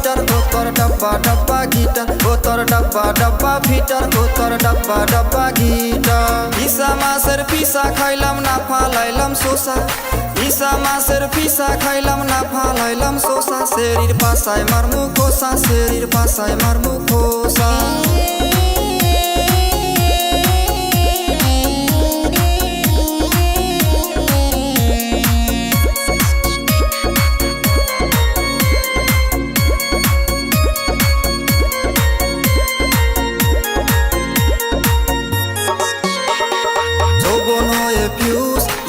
fitter ও তোর ডাব্বা ডাব্বা গিটার ও তোর ডাব্বা ডাব্বা ফিটার ও তোর ডাব্বা ডাব্বা গিটার ইসা মাছের পিসা খাইলাম না ফালাইলাম শোষা ইসা মাছের পিসা খাইলাম না ফালাইলাম শোষা শরীর পাশায় মারমু খোসা শরীর পাশায় মারমু খোসা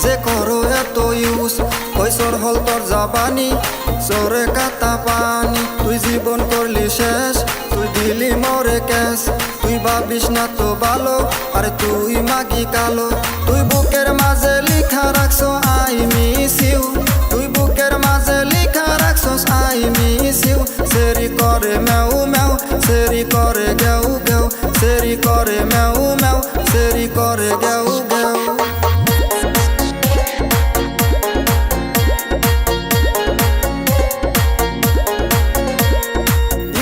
যে করো এত ইউজ কৈশোর হল তোর জাবানি চোরে কাতা পানি তুই জীবন করলি শেষ তুই দিলি মরে ক্যাশ তুই ভাবিস না তো ভালো আরে তুই মাগি কালো তুই বুকের মাঝে লিখা রাখছো আই মিস ইউ তুই বুকের মাঝে লিখা রাখছো আই মিস ইউ সেরি করে ম্যাউ ম্যাউ সেরি করে গেউ গেউ সেরি করে ম্যাউ ম্যাউ সেরি করে গেউ গেউ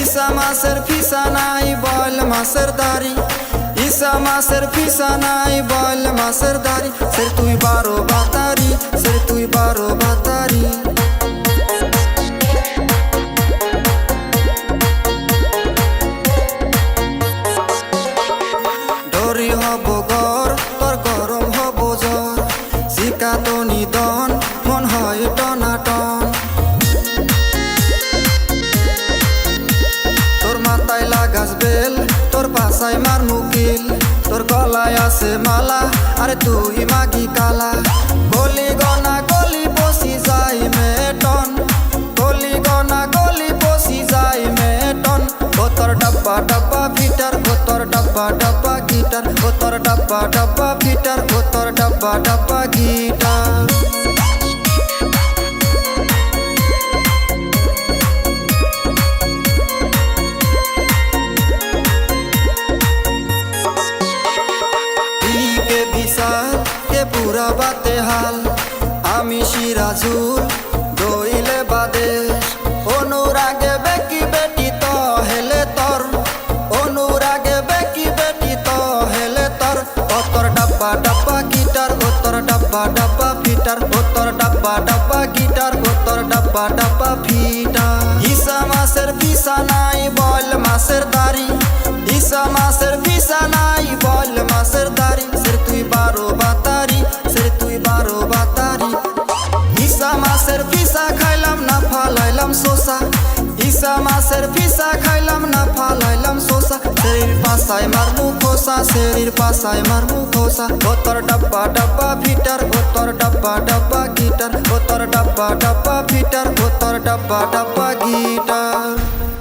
ইসা মাছের ফিসা নাই বল মাছের দাড়ি ইসা মাছের ফিসা নাই বল মাছের দাড়ি সের তুই 12 বাতারি সের তুই 12 বাতারি ডরি হব গর তোর গরম হব জ্বর শিকা তো নিদন মন হয় টনাটন মাথায় লাগাস বেল তোর পাশায় মার মুকিল তোর গলায় আছে মালা আরে তুই মাগি কালা গলি গনা গলি বসি যাই মেটন গলি গনা গলি বসি যাই মেটন ও তোর ডাব্বা ডাব্বা ফিটার ও তোর ডাব্বা ডাব্বা গিটার ও তোর ডাব্বা ডাব্বা ফিটার ও তোর ডাব্বা ডাব্বা গিটার পুরা বাতে হাল আমি সিরাজুল দইলে বাদেশ অনুরাগে বেকি বেটি তো হেলে তোর অনুরাগে বেকি বেটি তো হেলে তোর ও তোর ডাব্বা ডাব্বা গিটার ও তোর ডাব্বা ডাব্বা ফিটার ও তোর ডাব্বা ডাব্বা গিটার ও তোর ডাব্বা ডাব্বা ফিটার ইসা মাছের পিসা নাই বল মাছের দাড়ি ইসা মাছের পিসা নাই বল মাছের দাড়ি সের তুই 12 বাতারি সের তুই 12 বাতারি ইসা মাছের পিসা খাইলাম না ফালাইলাম শোষা ইসা মাছের পিসা খাইলাম না ফালাইলাম শোষা শরীর পাশায় মারমু খোসা শরীর পাশায় মারমু খোসা ও তোর ডাব্বা ডাব্বা ফিটার ও তোর ডাব্বা ডাব্বা গিটার ও তোর ডাব্বা ডাব্বা ফিটার ও তোর ডাব্বা ডাব্বা গিটার